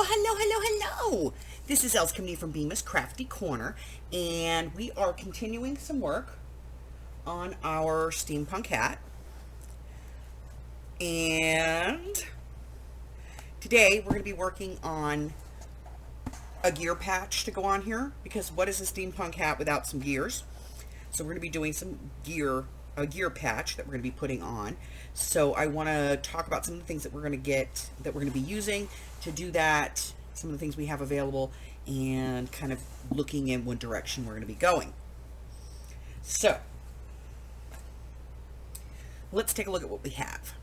Hello. This is Els coming from Bemis Crafty Corner, and we are continuing some work on our SteamPunk hat. And today we're going to be working on a gear patch to go on here, because what is a SteamPunk hat without some gears? So we're going to be doing some a gear patch that we're going to be putting on. So I want to talk about some of the things that we're going to be using to do that, some of the things we have available, and kind of looking in what direction we're going to be going. So let's take a look at what we have.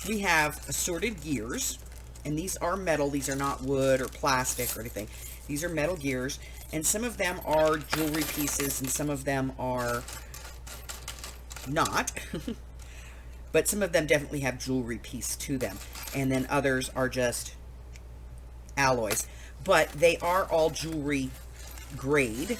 We have assorted gears, and these are metal. These are not wood or plastic or anything. These are metal gears, and some of them are jewelry pieces and some of them are not. But some of them definitely have jewelry piece to them, and then others are just alloys, but they are all jewelry grade.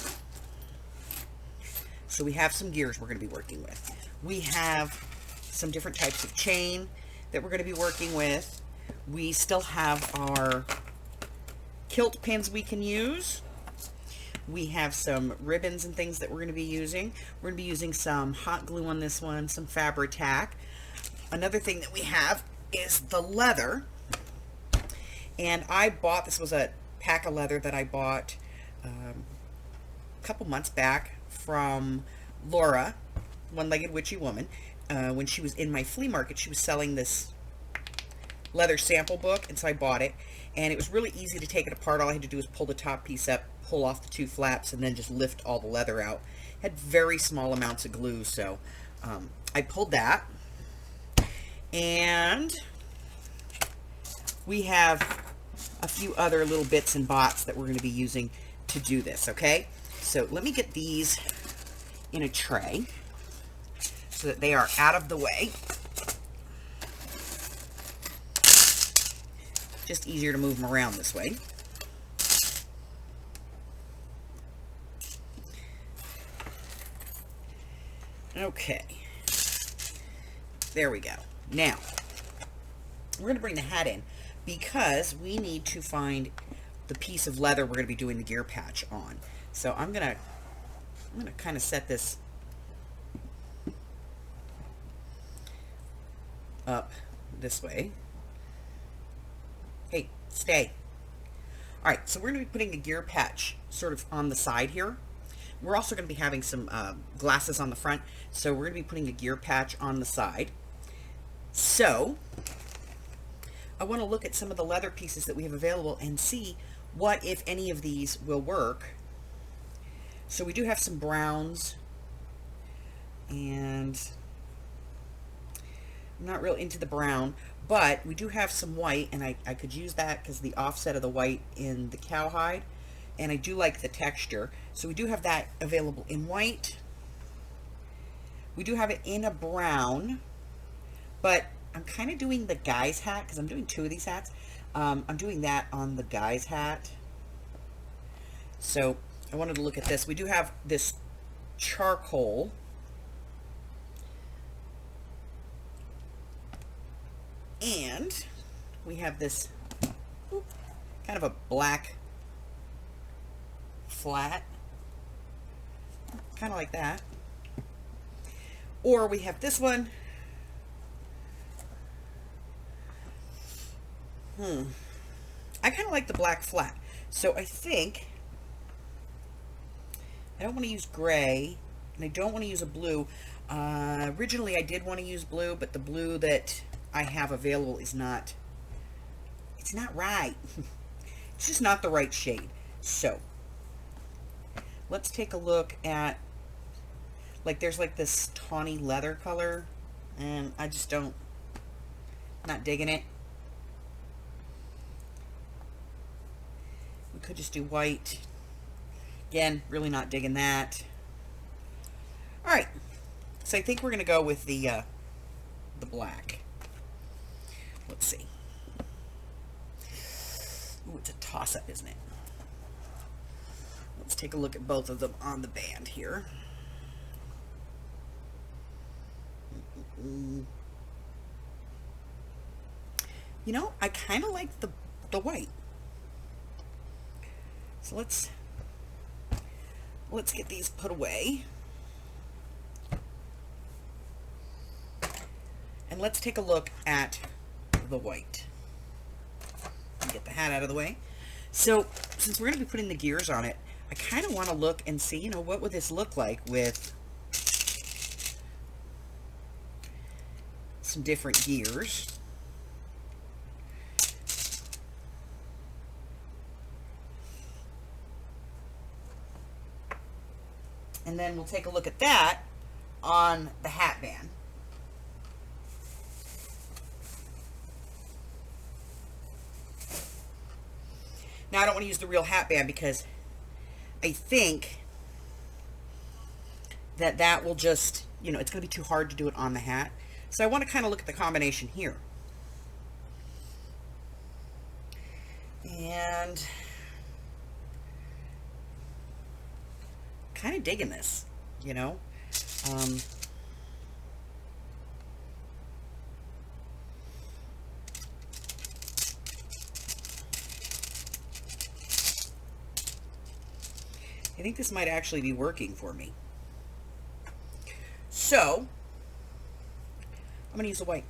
So we have some gears we're going to be working with. We have some different types of chain that we're going to be working with. We still have our kilt pins we can use. We have some ribbons and things that we're going to be using. We're going to be using some hot glue on this one, some Fabri-Tac. Another thing that we have is the leather. And this was a pack of leather that I bought a couple months back from Laura, One-Legged Witchy Woman. When she was in my flea market, she was selling this leather sample book, and so I bought it. And it was really easy to take it apart. All I had to do was pull the top piece up, pull off the two flaps, and then just lift all the leather out. It had very small amounts of glue, so I pulled that. And we have a few other little bits and bots that we're going to be using to do this, okay? So let me get these in a tray so that they are out of the way. Just easier to move them around this way. Okay. There we go. Now, we're going to bring the hat in because we need to find the piece of leather we're going to be doing the gear patch on. So I'm going to kind of set this up this way. Hey, stay. All right, so we're going to be putting a gear patch sort of on the side here. We're also going to be having some glasses on the front, so we're going to be putting a gear patch on the side. So I want to look at some of the leather pieces that we have available and see what, if any of these, will work. So we do have some browns, and I'm not real into the brown, but we do have some white, and I could use that because the offset of the white in the cowhide, and I do like the texture. So we do have that available in white. We do have it in a brown, but I'm kind of doing the guy's hat because I'm doing two of these hats. I'm doing that on the guy's hat. So I wanted to look at this. We do have this charcoal. And we have this kind of a black flat, kind of like that. Or we have this one. I kind of like the black flat. So I think I don't want to use gray, and I don't want to use a blue. Originally I did want to use blue, but the blue that I have available is not, it's not right. It's just not the right shade. So let's take a look at, like, there's like this tawny leather color, and I just not digging it. We could just do white. Again, really not digging that. All right, so I think we're going to go with the black. Let's see. Ooh, it's a toss-up, isn't it? Let's take a look at both of them on the band here. You know, I kind of like the white. So let's get these put away. And let's take a look at the white. Get the hat out of the way. So since we're going to be putting the gears on it, I kind of want to look and see, you know, what would this look like with some different gears. And then we'll take a look at that on the hat band. Now, I don't want to use the real hat band because I think that will just, you know, it's going to be too hard to do it on the hat. So I want to kind of look at the combination here. And kind of digging this, you know. I think this might actually be working for me. So, I'm going to use the white.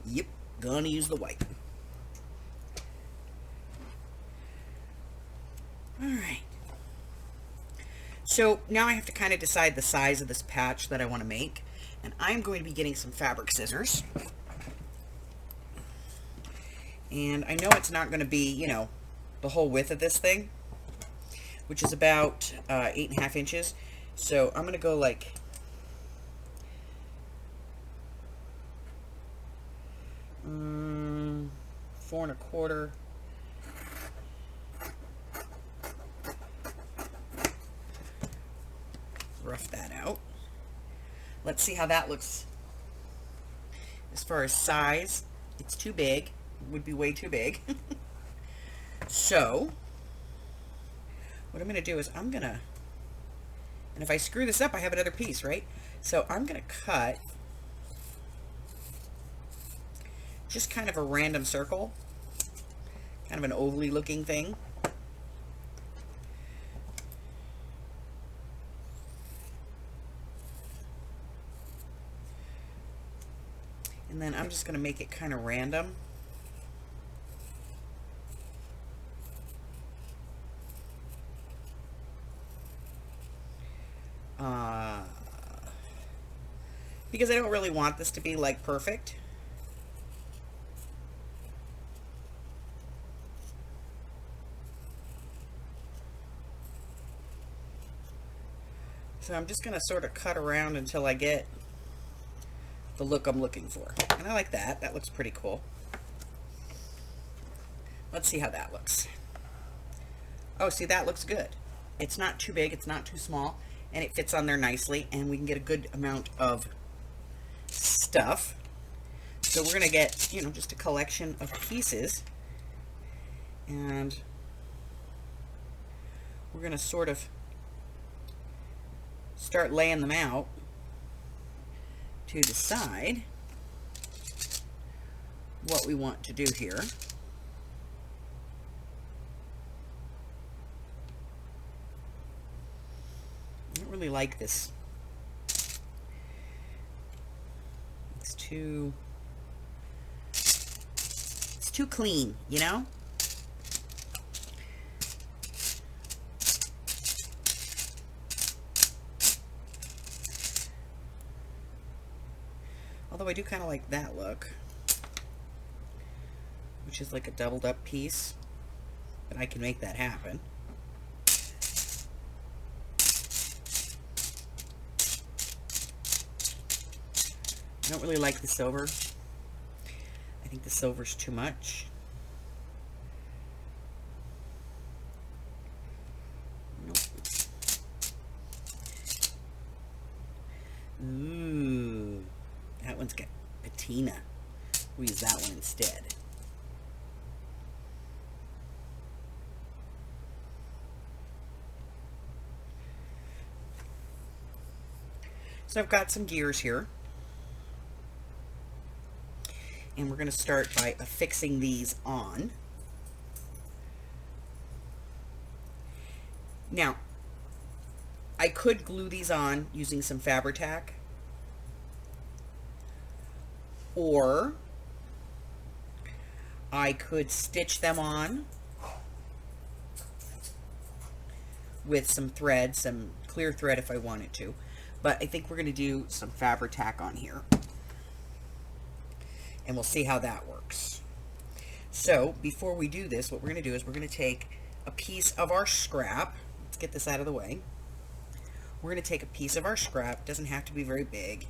Yep, gonna use the white. Alright. So, now I have to kind of decide the size of this patch that I want to make. And I'm going to be getting some fabric scissors. And I know it's not going to be, you know, the whole width of this thing, which is about 8.5 inches. So I'm going to go like 4 1/4. Rough that out. Let's see how that looks. As far as size, it's too big. Would be way too big. So what I'm going to do is I'm going to, and if I screw this up I have another piece, right? So I'm going to cut just kind of a random circle, kind of an ovally looking thing. And then I'm just going to make it kind of random. Because I don't really want this to be like perfect. So I'm just going to sort of cut around until I get the look I'm looking for. And I like that. That looks pretty cool. Let's see how that looks. Oh, see, that looks good. It's not too big, it's not too small, and it fits on there nicely, and we can get a good amount of stuff. So we're going to get, you know, just a collection of pieces, and we're going to sort of start laying them out to decide what we want to do here. I don't really like this. It's too clean, you know? Although I do kind of like that look, which is like a doubled up piece, but I can make that happen. I don't really like the silver. I think the silver's too much. Nope. Ooh, that one's got patina. We'll use that one instead. So I've got some gears here. and we're going to start by affixing these on. Now, I could glue these on using some Fabri-Tac, or I could stitch them on with some thread, some clear thread if I wanted to. But I think we're going to do some Fabri-Tac on here, and we'll see how that works. So before we do this, what we're going to do is we're going to take a piece of our scrap. Let's get this out of the way. We're going to take a piece of our scrap. It doesn't have to be very big.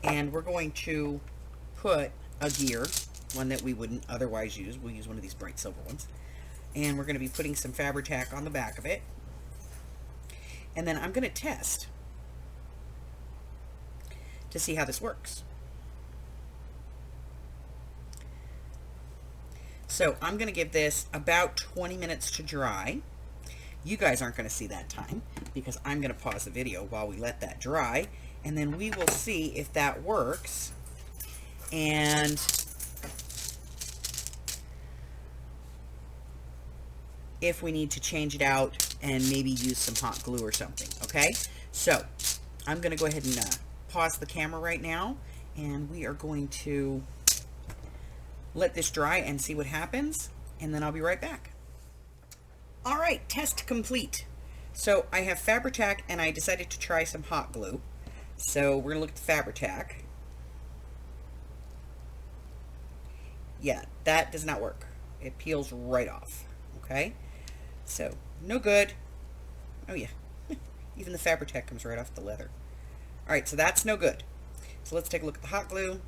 And we're going to put a gear, one that we wouldn't otherwise use. We'll use one of these bright silver ones. And we're going to be putting some Fabri-Tac on the back of it. And then I'm going to test to see how this works. So I'm going to give this about 20 minutes to dry. You guys aren't going to see that time because I'm going to pause the video while we let that dry, and then we will see if that works and if we need to change it out and maybe use some hot glue or something. Okay, so I'm going to go ahead and pause the camera right now, and we are going to let this dry and see what happens, and then I'll be right back. All right, test complete. So I have Fabri-Tac, and I decided to try some hot glue. So we're gonna look at the Fabri-Tac. Yeah, that does not work. It peels right off. Okay, so no good. Oh yeah, even the Fabri-Tac comes right off the leather. All right, so that's no good. So let's take a look at the hot glue.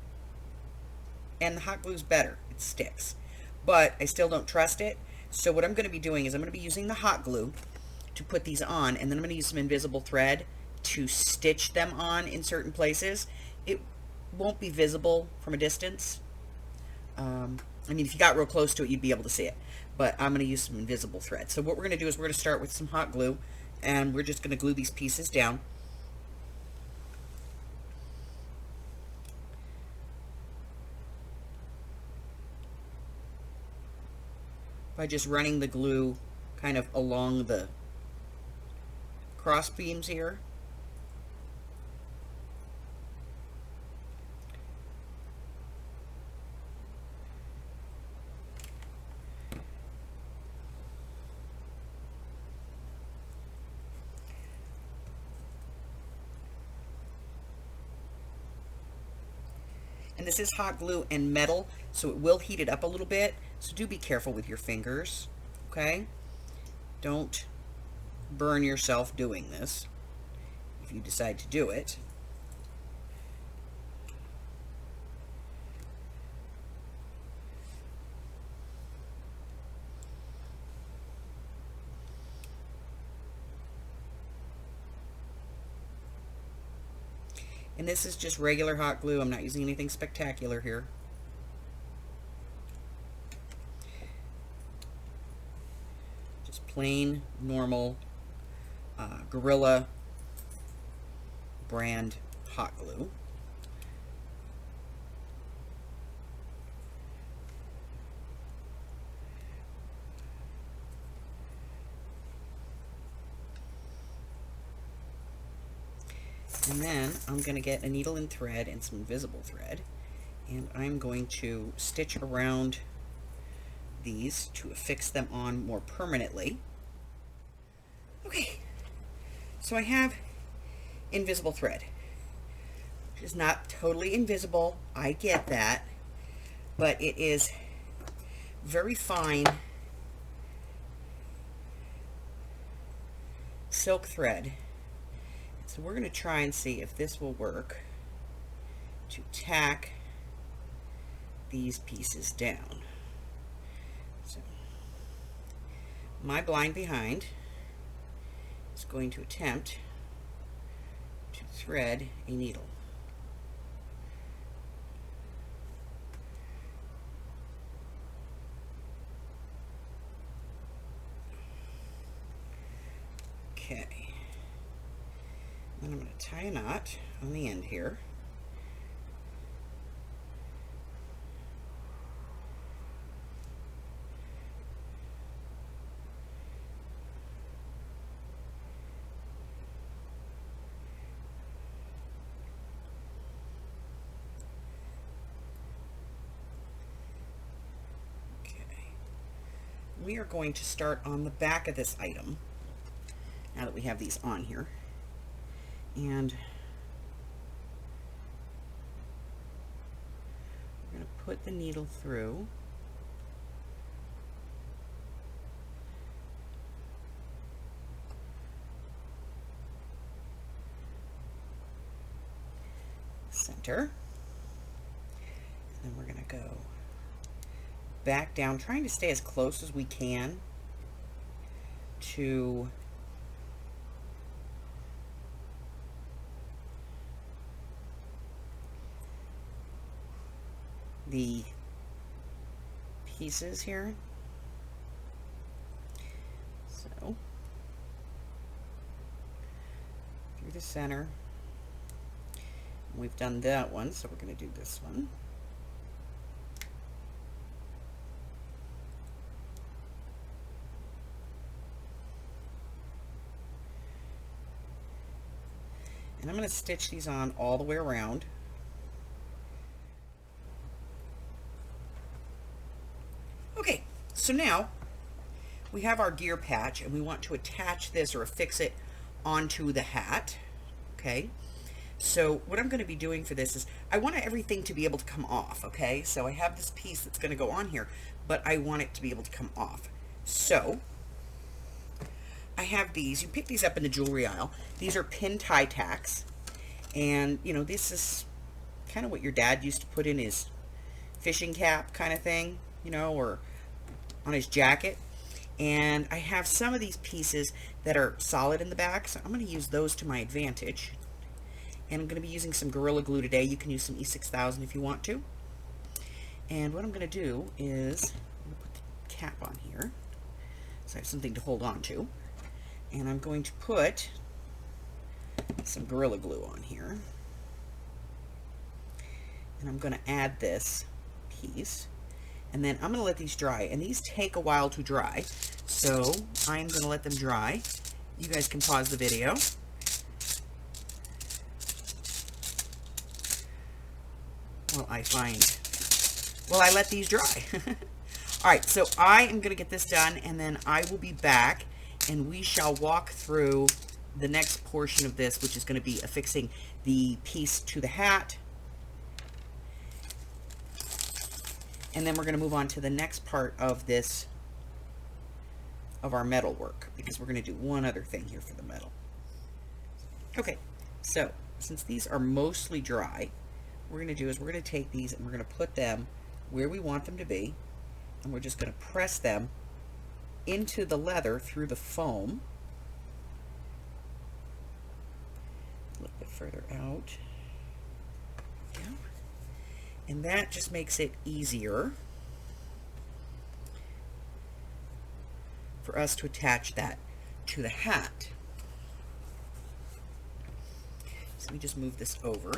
And the hot glue is better. It sticks. But I still don't trust it. So what I'm going to be doing is I'm going to be using the hot glue to put these on, and then I'm going to use some invisible thread to stitch them on in certain places. It won't be visible from a distance. I mean, if you got real close to it, you'd be able to see it. But I'm going to use some invisible thread. So what we're going to do is we're going to start with some hot glue, and we're just going to glue these pieces down. By just running the glue kind of along the cross beams here. And this is hot glue and metal, so it will heat it up a little bit. So do be careful with your fingers, okay? Don't burn yourself doing this if you decide to do it. And this is just regular hot glue. I'm not using anything spectacular here. Just plain, normal, Gorilla brand hot glue. And then I'm going to get a needle and thread and some invisible thread, and I'm going to stitch around these to affix them on more permanently. Okay, so I have invisible thread, which is not totally invisible. I get that, but it is very fine silk thread. So we're going to try and see if this will work to tack these pieces down. So my blind behind is going to attempt to thread a needle. Okay. Then I'm going to tie a knot on the end here. we are going to start on the back of this item, now that we have these on here. And we're going to put the needle through. Center. And then we're going to go back down, trying to stay as close as we can to the pieces here. So, through the center. We've done that one, so we're going to do this one. And I'm going to stitch these on all the way around. Okay, so now we have our gear patch and we want to attach this or affix it onto the hat. Okay, so what I'm going to be doing for this is I want everything to be able to come off. Okay, so I have this piece that's going to go on here, but I want it to be able to come off. So I have these. You pick these up in the jewelry aisle. These are pin tie tacks, and you know, this is kind of what your dad used to put in his fishing cap kind of thing, you know, or on his jacket. And I have some of these pieces that are solid in the back, so I'm going to use those to my advantage. And I'm going to be using some Gorilla Glue today. You can use some E6000 if you want to. And what I'm going to do is I'm going to put the cap on here so I have something to hold on to. And I'm going to put some Gorilla Glue on here. And I'm going to add this piece. And then I'm going to let these dry. And these take a while to dry. So I'm going to let them dry. You guys can pause the video. Well, I let these dry. All right, so I am going to get this done, and then I will be back, and we shall walk through the next portion of this, which is going to be affixing the piece to the hat. And then we're going to move on to the next part of this, of our metal work, because we're going to do one other thing here for the metal. Okay, so since these are mostly dry, what we're going to do is we're going to take these and we're going to put them where we want them to be, and we're just going to press them into the leather through the foam. A little bit further out. Yeah. And that just makes it easier for us to attach that to the hat. So let me just move this over.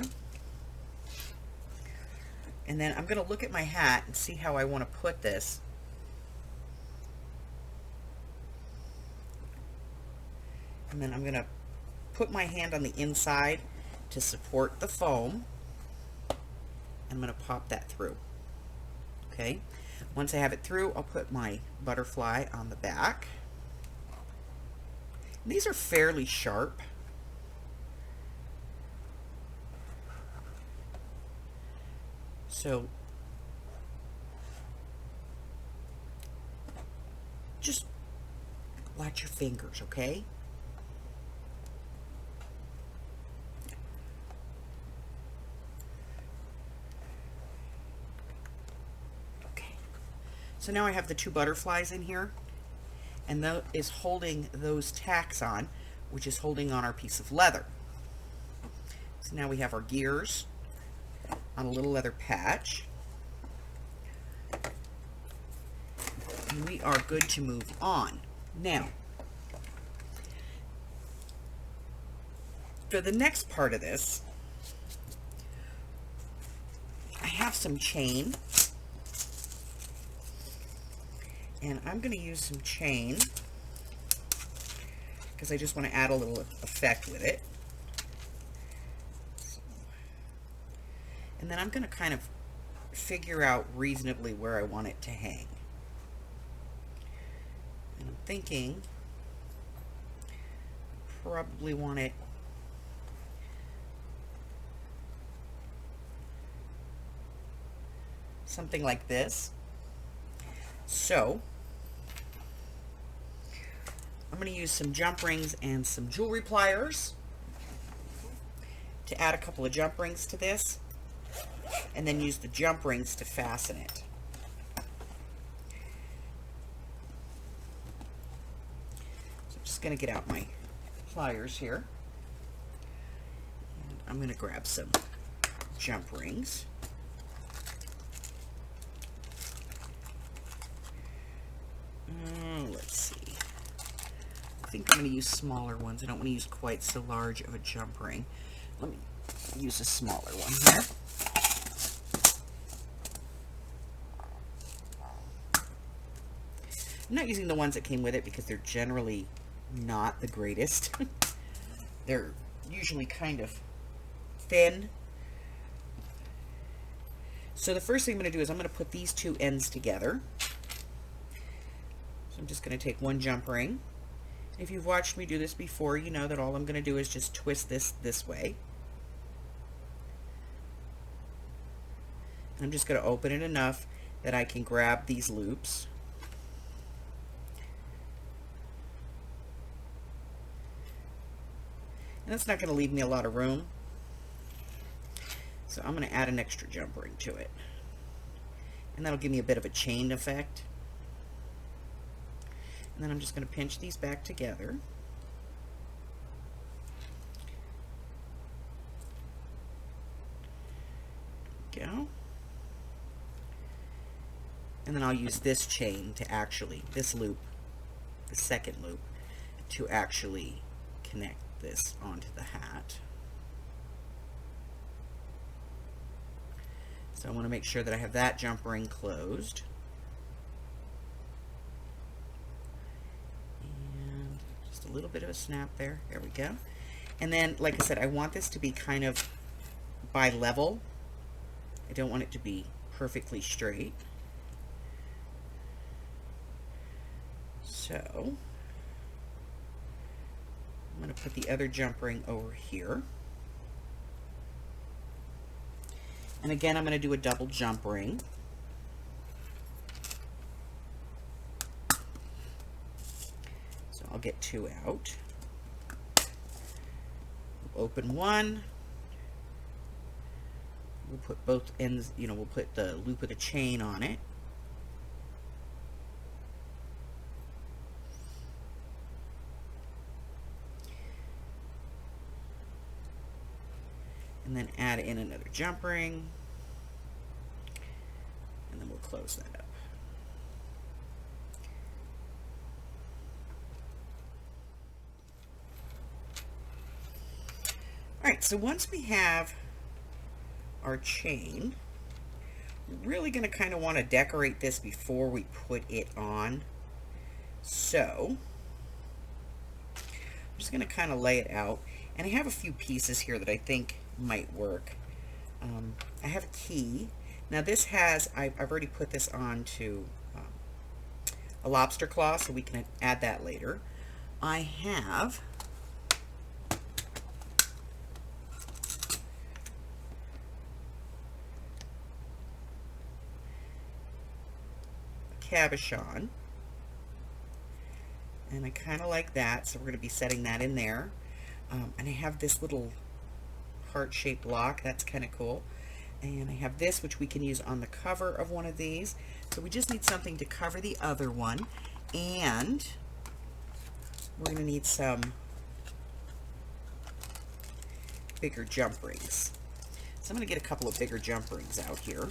And then I'm going to look at my hat and see how I want to put this. And then I'm going to put my hand on the inside to support the foam. I'm going to pop that through. Okay. Once I have it through, I'll put my butterfly on the back. And these are fairly sharp. So just watch your fingers, okay? Okay. So now I have the two butterflies in here, and that is holding those tacks on, which is holding on our piece of leather. So now we have our gears on a little leather patch. And we are good to move on. Now, for the next part of this, I have some chain. And I'm going to use some chain because I just want to add a little effect with it. And then I'm going to kind of figure out reasonably where I want it to hang. thinking probably want it something like this. So I'm going to use some jump rings and some jewelry pliers to add a couple of jump rings to this, and then use the jump rings to fasten it. So I'm just going to get out my pliers here, and I'm going to grab some jump rings. Let's see. I think I'm going to use smaller ones. I don't want to use quite so large of a jump ring. Let me use a smaller one here. I'm not using the ones that came with it because they're generally not the greatest. They're usually kind of thin. So the first thing I'm going to do is I'm going to put these two ends together. So I'm just going to take one jump ring. If you've watched me do this before, you know that all I'm going to do is just twist this way. And I'm just going to open it enough that I can grab these loops. And that's not going to leave me a lot of room. So I'm going to add an extra jump ring to it. And that'll give me a bit of a chain effect. And then I'm just going to pinch these back together. Go. And then I'll use this chain to actually, this loop, the second loop, to actually connect this onto the hat. So I want to make sure that I have that jump ring closed. And just a little bit of a snap there. There we go. And then, like I said, I want this to be kind of bi-level. I don't want it to be perfectly straight. So I'm going to put the other jump ring over here. And again, I'm going to do a double jump ring. So I'll get two out. Open one. We'll put both ends, we'll put the loop of the chain on it. And then add in another jump ring, and then we'll close that up. Alright, so once we have our chain, we're really going to kind of want to decorate this before we put it on. So I'm just going to kind of lay it out, and I have a few pieces here that I think might work. I have a key. Now this has, I've already put this on to a lobster claw, so we can add that later. I have a cabochon, and I kind of like that, so we're going to be setting that in there. And I have this little heart-shaped lock. That's kind of cool. And I have this, which we can use on the cover of one of these. So we just need something to cover the other one. And we're going to need some bigger jump rings. So I'm going to get a couple of bigger jump rings out here.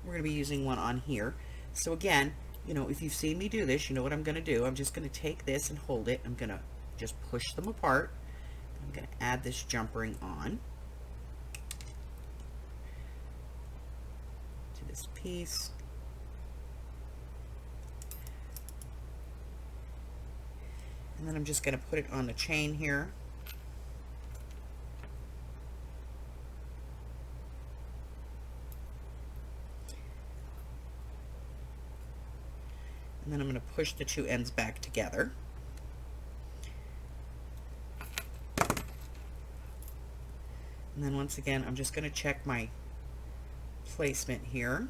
We're going to be using one on here. So again, if you've seen me do this, you know what I'm going to do. I'm just going to take this and hold it. I'm going to just push them apart. I'm going to add this jump ring on to this piece. And then I'm just going to put it on the chain here. push the two ends back together. And then once again, I'm just going to check my placement here.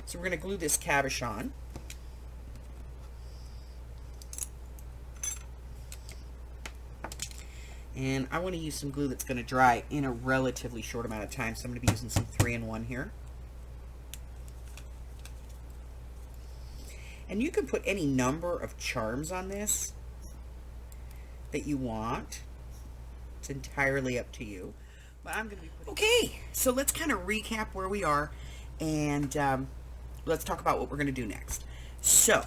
So we're going to glue this cabochon. And I want to use some glue that's going to dry in a relatively short amount of time, so I'm going to be using some 3-in-1 here. And you can put any number of charms on this that you want. It's entirely up to you. But I'm going to be putting... Okay, so let's kind of recap where we are, and let's talk about what we're going to do next. So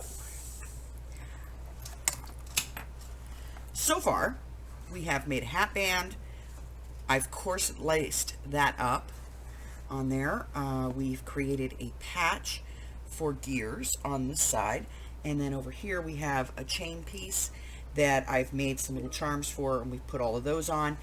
far, we have made a hat band. I've course laced that up on there. We've created a patch for gears on this side, and then over here we have a chain piece that I've made some little charms for, and we've put all of those on.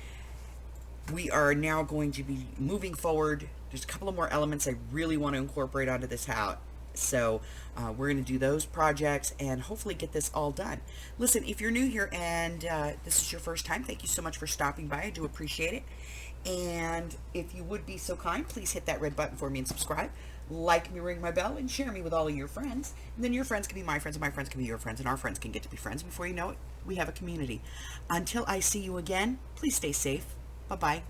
We are now going to be moving forward. There's a couple of more elements I really want to incorporate onto this hat. So we're going to do those projects and hopefully get this all done. Listen, if you're new here and this is your first time, thank you so much for stopping by. I do appreciate it. And if you would be so kind, please hit that red button for me and subscribe. Like me, ring my bell, and share me with all of your friends. And then your friends can be my friends, and my friends can be your friends, and our friends can get to be friends. Before you know it, we have a community. Until I see you again, please stay safe. Bye-bye.